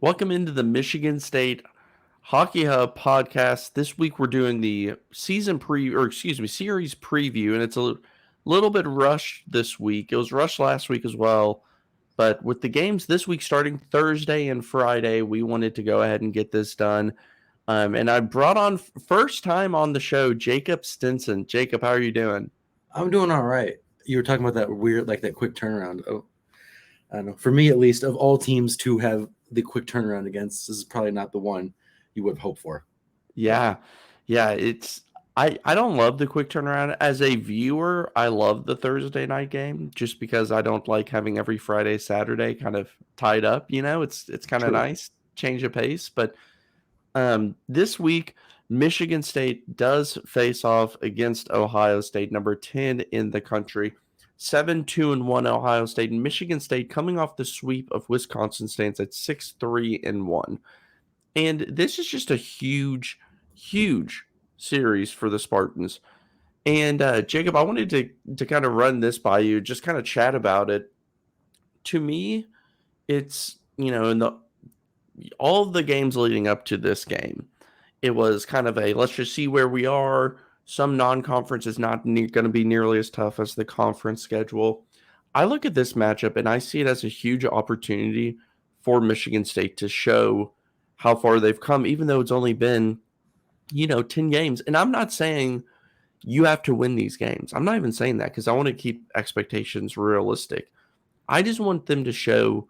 Welcome into the Michigan State Hockey Hub podcast. This week we're doing the series preview, and it's a little bit rushed this week. It was rushed last week as well, but with the games this week starting Thursday and Friday, we wanted to go ahead and get this done. And I brought on first time on the show Jacob Stinson. Jacob, how are you doing? I'm doing all right. You were talking about that weird, like that quick turnaround. Oh, I don't know. For me, at least, of all teams to have the quick turnaround against, this is probably not the one you would have hoped for. Yeah. Yeah, I don't love the quick turnaround. As a viewer, I love the Thursday night game just because I don't like having every Friday, Saturday kind of tied up, It's kind of True. nice, change of pace, but this week Michigan State does face off against Ohio State, number 10 in the country. 7-2-1 Ohio State, and Michigan State coming off the sweep of Wisconsin stands at 6-3-1. And this is just a huge series for the Spartans. And Jacob, I wanted to kind of run this by you, just kind of chat about it. To me, it's in the all of the games leading up to this game, it was kind of a let's just see where we are. Some non-conference is not going to be nearly as tough as the conference schedule. I look at this matchup and I see it as a huge opportunity for Michigan State to show how far they've come, even though it's only been 10 games. And I'm not saying you have to win these games. I'm not even saying that because I want to keep expectations realistic. I just want them to show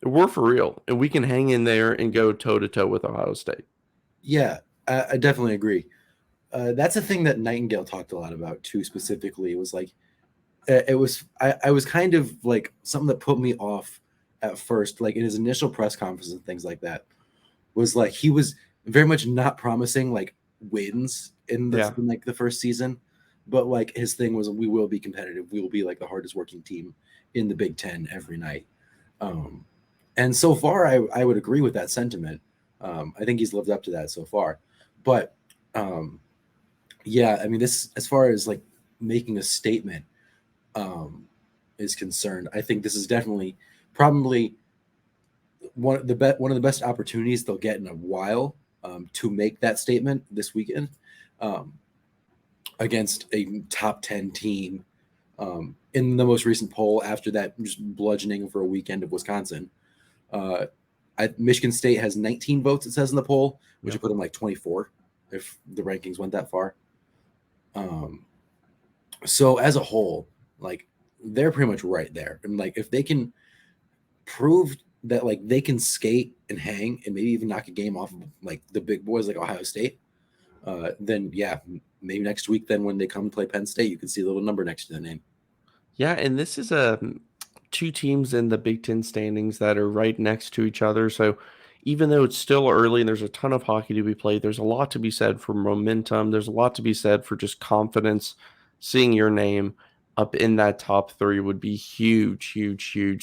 we're for real and we can hang in there and go toe to toe with Ohio State. Yeah, I definitely agree. That's a thing that Nightingale talked a lot about too. Specifically, it was like I was kind of like something that put me off at first, like in his initial press conference and things like that. Was like he was very much not promising like wins in like the first season, but like his thing was we will be competitive. We will be like the hardest working team in the Big Ten every night. Um, and so far, I would agree with that sentiment. I think he's lived up to that so far. But um, yeah, I mean, this as far as like making a statement um, is concerned, I think this is definitely probably one of the best opportunities they'll get in a while to make that statement this weekend um, against a top 10 team in the most recent poll after that just bludgeoning for a weekend of Wisconsin. Uh, Michigan State has 19 votes, it says in the poll, which would put them like 24 if the rankings went that far. Um, so as a whole, like they're pretty much right there. And like if they can prove that like they can skate and hang and maybe even knock a game off of like the big boys like Ohio State, then yeah, maybe next week then when they come play Penn State, you can see a little number next to the name. Yeah, and this is a two teams in the Big Ten standings that are right next to each other. So even though it's still early and there's a ton of hockey to be played, there's a lot to be said for momentum. There's a lot to be said for just confidence. Seeing your name up in that top three would be huge.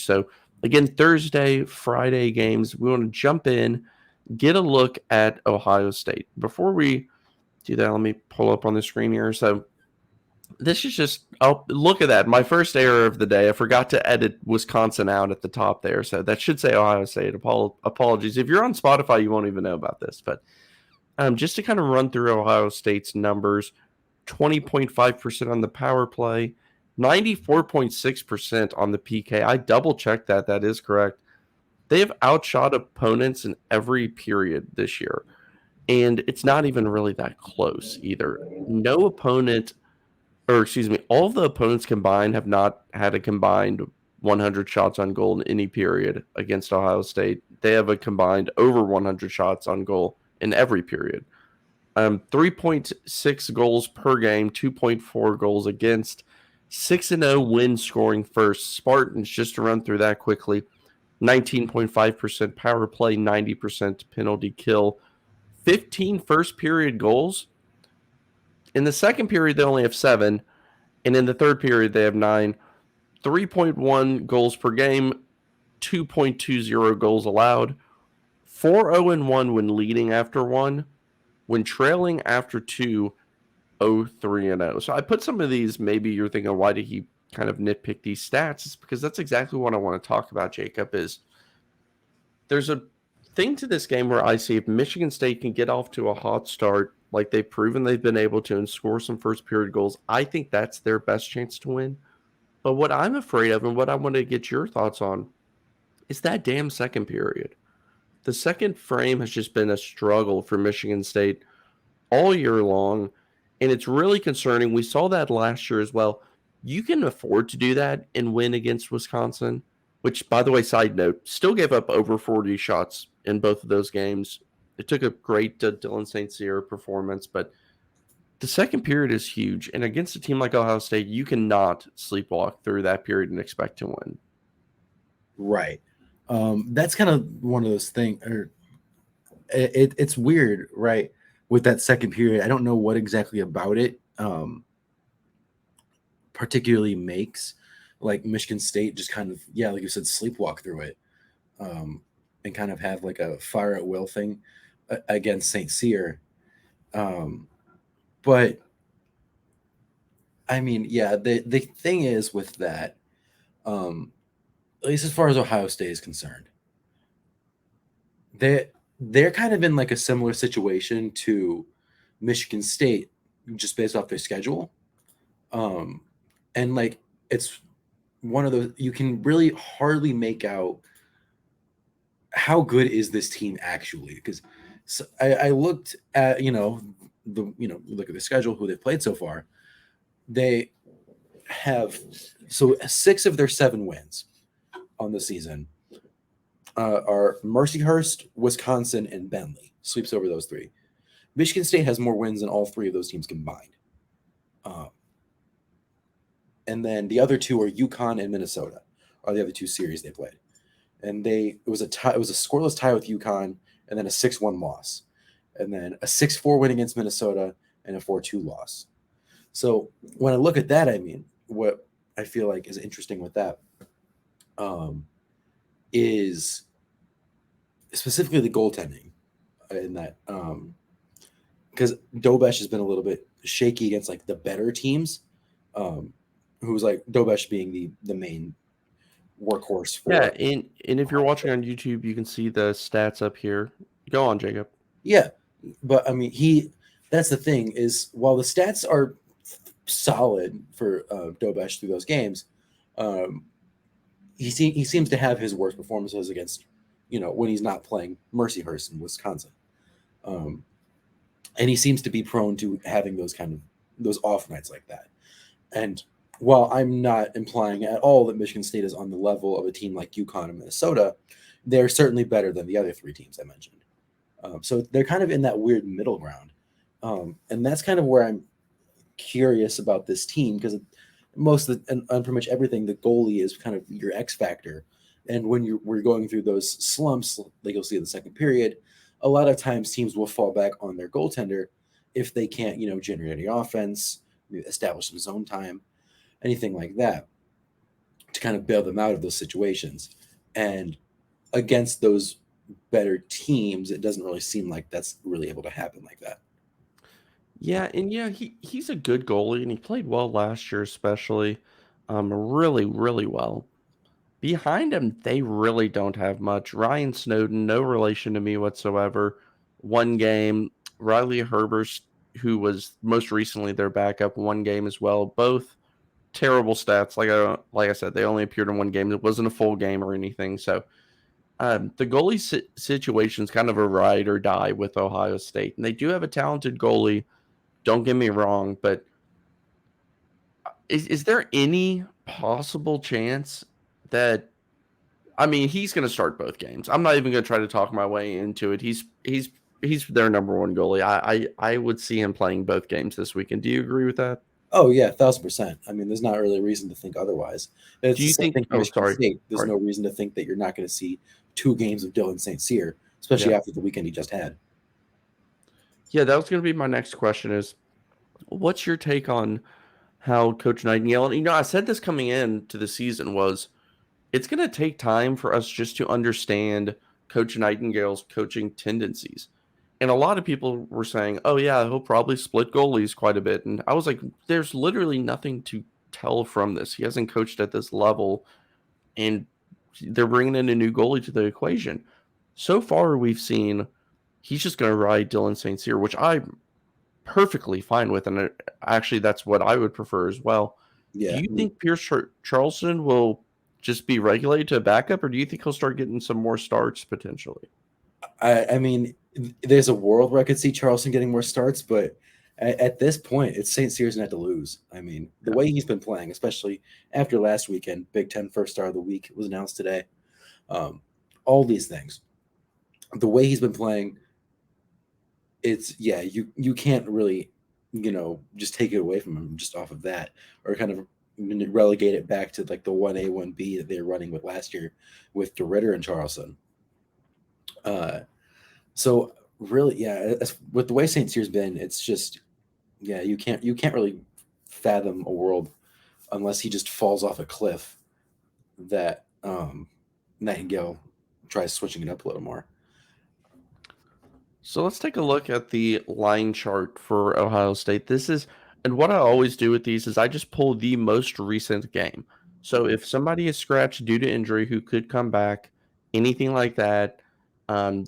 So again, Thursday, Friday games. We want to jump in, get a look at Ohio State. Before we do that, let me pull up on the screen here. So this is just, oh, look at that. My first error of the day. I forgot to edit Wisconsin out at the top there. So that should say Ohio State. Apologies. If you're on Spotify, you won't even know about this. But just to kind of run through Ohio State's numbers, 20.5% on the power play, 94.6% on the PK. I double checked that. That is correct. They have outshot opponents in every period this year. And it's not even really that close either. No opponent or excuse me, all of the opponents combined have not had a combined 100 shots on goal in any period against Ohio State. They have a combined over 100 shots on goal in every period. 3.6 goals per game, 2.4 goals against, 6-0 win scoring first. Spartans, just to run through that quickly, 19.5% power play, 90% penalty kill, 15 first period goals. In the second period, they only have 7. And in the third period, they have 9. 3.1 goals per game, 2.20 goals allowed, 4-0-1 when leading after 1, when trailing after 2, 0-3-0. So I put some of these, maybe you're thinking, why did he kind of nitpick these stats? It's because that's exactly what I want to talk about, Jacob, is there's a thing to this game where I see if Michigan State can get off to a hot start, like they've proven they've been able to, and score some first period goals, I think that's their best chance to win. But what I'm afraid of, and what I want to get your thoughts on, is that damn second period. The second frame has just been a struggle for Michigan State all year long, and it's really concerning. We saw that last year as well. You can afford to do that and win against Wisconsin, which, by the way, side note, still gave up over 40 shots in both of those games. It took a great Dylan St. Cyr performance, but the second period is huge. And against a team like Ohio State, you cannot sleepwalk through that period and expect to win. Right. That's kind of one of those things, or it's weird, right? With that second period, I don't know what exactly about it particularly makes like Michigan State just kind of, yeah, like you said, sleepwalk through it, and kind of have like a fire at will thing against St. Cyr. But I mean, yeah, the thing is with that, at least as far as Ohio State is concerned, they're kind of in like a similar situation to Michigan State, just based off their schedule. And like it's one of those you can really hardly make out how good is this team actually, because I looked at look at the schedule, who they've played so far. They have so 6 of their 7 wins on the season are Mercyhurst, Wisconsin, and Bentley. Sweeps over those 3. Michigan State has more wins than all 3 of those teams combined. And then the other 2 are UConn and Minnesota, are the other 2 series they played. And it was a scoreless tie with UConn, and then a 6-1 loss, and then a 6-4 win against Minnesota, and a 4-2 loss. So when I look at that, I mean, what I feel like is interesting with that is specifically the goaltending in that, because Dobesh has been a little bit shaky against like the better teams, who's like Dobesh being the main workhorse for. Yeah, and if you're watching on YouTube, you can see the stats up here. Go on, Jacob. Yeah, but I mean, that's the thing is, while the stats are solid for Dobesh through those games, he seems to have his worst performances against, when he's not playing Mercyhurst in Wisconsin, and he seems to be prone to having those off nights like that. And while I'm not implying at all that Michigan State is on the level of a team like UConn and Minnesota, they're certainly better than the other 3 teams I mentioned. So they're kind of in that weird middle ground. And that's kind of where I'm curious about this team, because most of and pretty much everything, the goalie is kind of your X factor. And when we're going through those slumps, like you'll see in the second period, a lot of times teams will fall back on their goaltender if they can't, generate any offense, establish some zone time, anything like that, to kind of bail them out of those situations. And against those better teams, it doesn't really seem like that's really able to happen like that. Yeah, and he's a good goalie, and he played well last year, especially, really, really well. Behind him, they really don't have much. Ryan Snowden, no relation to me whatsoever. 1 game. Riley Herbers, who was most recently their backup, 1 game as well. Both terrible stats. Like I said, they only appeared in 1 game. It wasn't a full game or anything. So the goalie situation is kind of a ride or die with Ohio State, and they do have a talented goalie. Don't get me wrong, but is there any possible chance that, I mean, he's going to start both games? I'm not even going to try to talk my way into it. He's their number 1 goalie. I would see him playing both games this weekend. Do you agree with that? Oh yeah, 1,000%. I mean, there's not really a reason to think otherwise. It's Do the you same think? thing for Oh, Michigan sorry. State. There's Sorry. no reason to think that you're not going to see 2 games of Dylan St. Cyr, especially Yeah. after the weekend he just had. Yeah, that was going to be my next question. Is what's your take on how Coach Nightingale? And I said this coming into the season was it's going to take time for us just to understand Coach Nightingale's coaching tendencies. And a lot of people were saying, oh, yeah, he'll probably split goalies quite a bit. And I was like, there's literally nothing to tell from this. He hasn't coached at this level, and they're bringing in a new goalie to the equation. So far, we've seen he's just going to ride Dylan St. Cyr, which I'm perfectly fine with, and actually, that's what I would prefer as well. Do Yeah, you think Pierce Charleston will just be regulated to a backup, or do you think he'll start getting some more starts potentially? I mean, there's a world where I could see Charleston getting more starts, but at this point, it's St. Cyr's not to lose. I mean, the Yeah. way he's been playing, especially after last weekend, Big Ten first star of the week was announced today. Um, all these things, the way he's been playing, it's yeah, you can't really, just take it away from him just off of that, or kind of relegate it back to like the 1A 1B that they were running with last year with DeRitter and Charleston. Uh, so really, yeah, with the way St. Cyr's been, it's just yeah, you can't really fathom a world unless he just falls off a cliff that Nightingale tries switching it up a little more. So let's take a look at the line chart for Ohio State. This is, and what I always do with these is I just pull the most recent game. So if somebody is scratched due to injury who could come back, anything like that,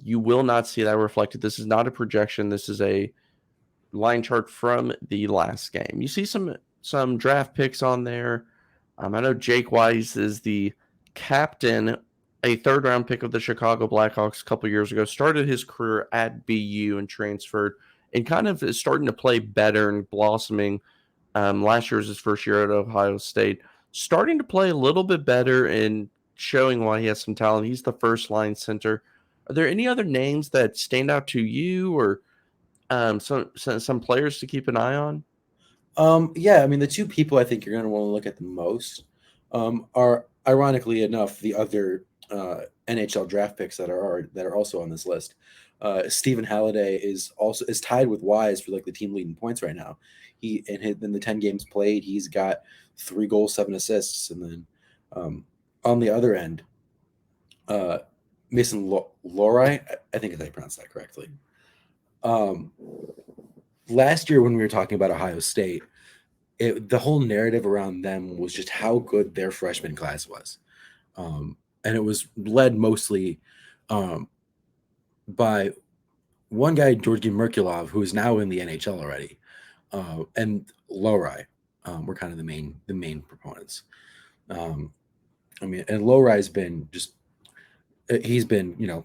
you will not see that reflected. This is not a projection. This is a line chart from the last game. You see some draft picks on there. I know Jake Wise is the captain, a third round pick of the Chicago Blackhawks a couple years ago. Started his career at BU and transferred, and kind of is starting to play better and blossoming. Last year was his first year at Ohio State, starting to play a little bit better and showing why he has some talent. He's the first line center. Are there any other names that stand out to you, or some players to keep an eye on? Yeah, I mean the two people I think you're going to want to look at the most are ironically enough the other NHL draft picks that are also on this list. Stephen Halliday is tied with Wise for like the team leading points right now. In the 10 games played, he's got 3 goals, 7 assists, and then on the other end, uh, Mason Lorai, I think I pronounced that correctly. Um, Last year when we were talking about Ohio State, the whole narrative around them was just how good their freshman class was, and it was led mostly um, by one guy, Georgi Merkulov, who is now in the NHL already, and Lorai were kind of the main proponents. Um, I mean, and Lorai's been he's been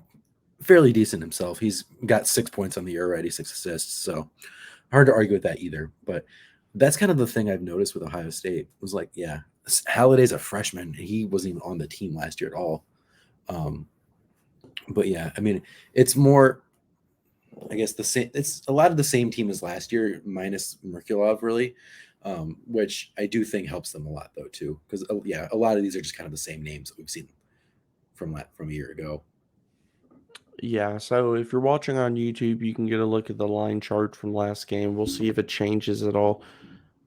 fairly decent himself. He's got 6 points on the year already, 6 assists, so hard to argue with that either. But that's kind of the thing I've noticed with Ohio State was like, yeah, Halliday's a freshman. He wasn't even on the team last year at all. Um, but yeah, I mean, it's more, I guess the same. It's a lot of the same team as last year, minus Merkulov, really, which I do think helps them a lot though too, because yeah, a lot of these are just kind of the same names that we've seen from a year ago. Yeah, so if you're watching on YouTube, you can get a look at the line chart from last game. We'll see if it changes at all.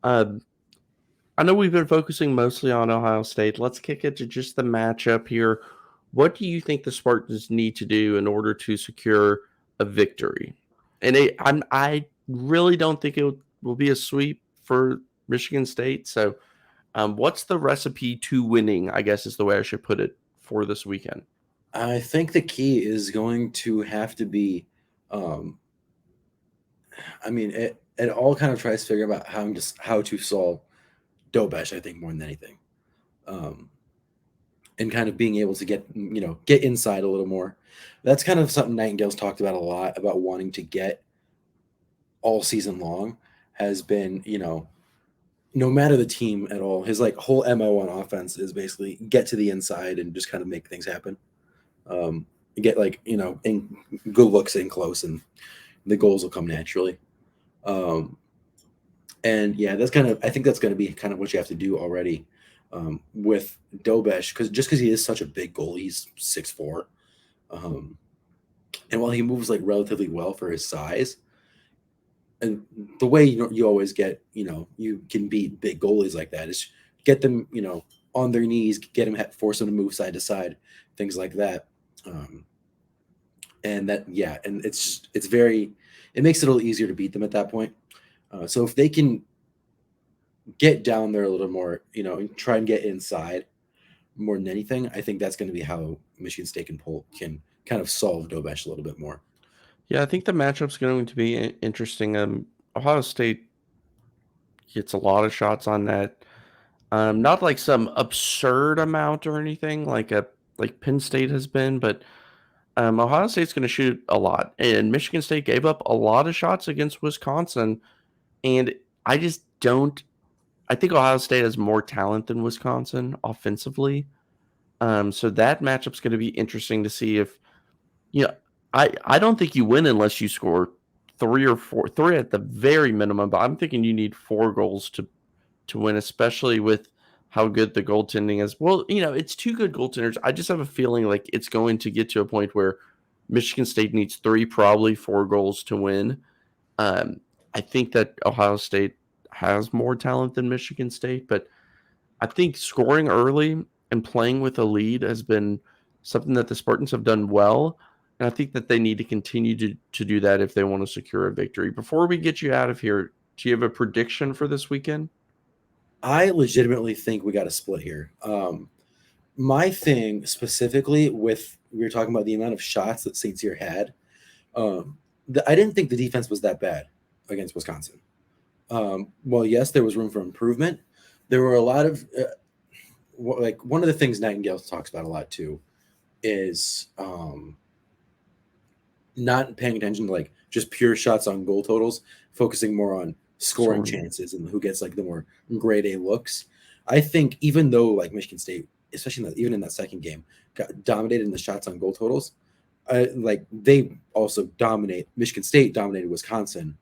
Uh, I know we've been focusing mostly on Ohio State. Let's kick it to just the matchup here. What do you think the Spartans need to do in order to secure a victory? And I really don't think it will be a sweep for Michigan State. So, what's the recipe to winning? I guess is the way I should put it for this weekend. I think the key is going to have to be, um, I mean, it all kind of tries to figure out how to solve Dobesh. I think more than anything, um, and kind of being able to get inside a little more. That's kind of something Nightingale's talked about a lot about wanting to get all season long. Has been no matter the team at all, his like whole mo on offense is basically get to the inside and just kind of make things happen. Get like in good looks in close and the goals will come naturally. Um, and yeah, I think that's going to be kind of what you have to do already with Dobesh because he is such a big goalie, he's 6'4", and while he moves like relatively well for his size, and the way you always get you can beat big goalies like that is get them on their knees, get them force them to move side to side, things like that. Um, and that yeah, and it makes it a little easier to beat them at that point. So if they can get down there a little more, and try and get inside more than anything, I think that's going to be how Michigan State can kind of solve Dobesh a little bit more. Yeah, I think the matchup's going to be interesting. Ohio State gets a lot of shots on net. Not like some absurd amount or anything like Penn State has been, but Ohio State's going to shoot a lot, and Michigan State gave up a lot of shots against Wisconsin, and I just don't. I think Ohio State has more talent than Wisconsin offensively, so that matchup's going to be interesting to see if you know. I don't think you win unless you score three at the very minimum, but I'm thinking you need 4 goals to win, especially with how good the goaltending is. Well, it's 2 good goaltenders. I just have a feeling like it's going to get to a point where Michigan State needs 3, probably 4 goals to win. I think that Ohio State has more talent than Michigan State, but I think scoring early and playing with a lead has been something that the Spartans have done well. And I think that they need to continue to do that if they want to secure a victory. Before we get you out of here, do you have a prediction for this weekend? I legitimately think we got a split here. My thing specifically with we were talking about the amount of shots that St. Cyr had. I didn't think the defense was that bad against Wisconsin. Well, yes, there was room for improvement. There were a lot of like one of the things Nightingale talks about a lot too is not paying attention to like just pure shots on goal totals, focusing more on scoring chances and who gets like the more grade A looks. I think even though like Michigan State, especially even in that second game, got dominated in the shots on goal totals, like they also Michigan State dominated Wisconsin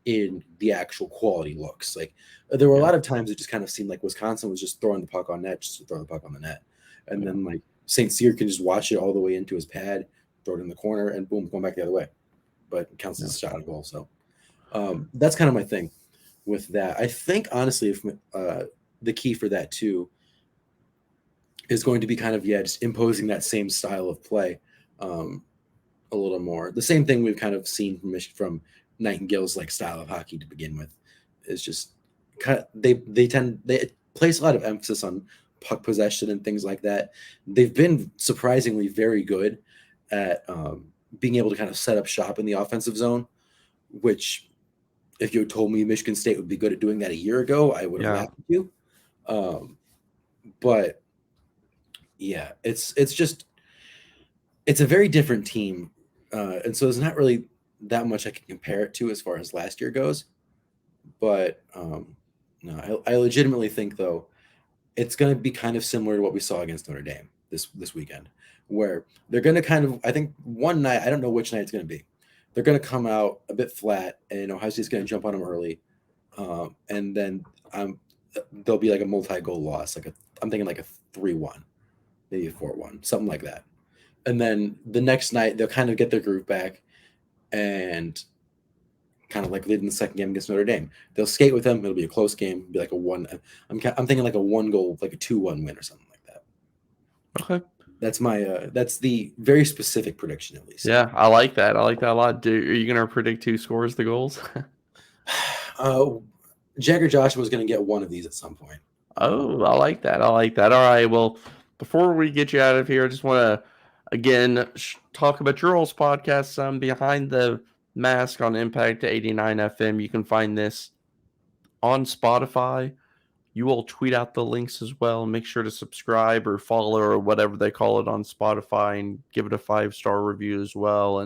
in the actual quality looks. Like there were a lot of times it just kind of seemed like Wisconsin was just throwing the puck on net just to throw the puck on the net. And then like St. Cyr can just watch it all the way into his pad, throw it in the corner, and boom, going back the other way. But it counts as a shot on goal. So that's kind of my thing with that. I think honestly, if the key for that too is going to be kind of just imposing that same style of play a little more. The same thing we've kind of seen from Nightingale's like style of hockey to begin with is just kind of they place a lot of emphasis on puck possession and things like that. They've been surprisingly very good at being able to kind of set up shop in the offensive zone, which if you had told me Michigan State would be good at doing that a year ago, I would have laughed at you. But yeah, it's a very different team. And so there's not really that much I can compare it to as far as last year goes. But no, I legitimately think though, it's going to be kind of similar to what we saw against Notre Dame this weekend, where they're going to kind of, I think one night, I don't know which night it's going to be. They're going to come out a bit flat, and Ohio State's going to jump on them early, and then there'll be like a multi-goal loss. I'm thinking like a 3-1, maybe a 4-1, something like that. And then the next night they'll kind of get their groove back, and kind of like leading the second game against Notre Dame. They'll skate with them. It'll be a close game. It'll be like a one. I'm thinking like a 1-goal, like a 2-1 win or something like that. Okay. That's that's the very specific prediction, at least. Yeah, I like that. I like that a lot. Are you going to predict who scores the goals? Jagger Joshua was going to get one of these at some point. Oh, I like that. All right. Well, before we get you out of here, I just want to, again, talk about your all's podcast, some Behind the Mask on Impact 89 FM. You can find this on Spotify. You will tweet out the links as well. Make sure to subscribe or follow or whatever they call it on Spotify, and give it a 5-star review as well.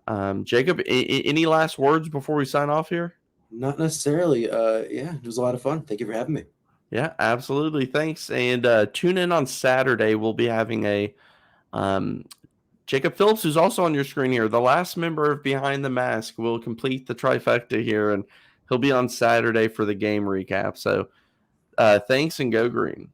And Jacob, any last words before we sign off here? Not necessarily. Yeah, it was a lot of fun. Thank you for having me. Yeah, absolutely. Thanks. And tune in on Saturday. We'll be having a Jacob Phillips, who's also on your screen here. The last member of Behind the Mask will complete the trifecta here, and he'll be on Saturday for the game recap. So thanks, and go green.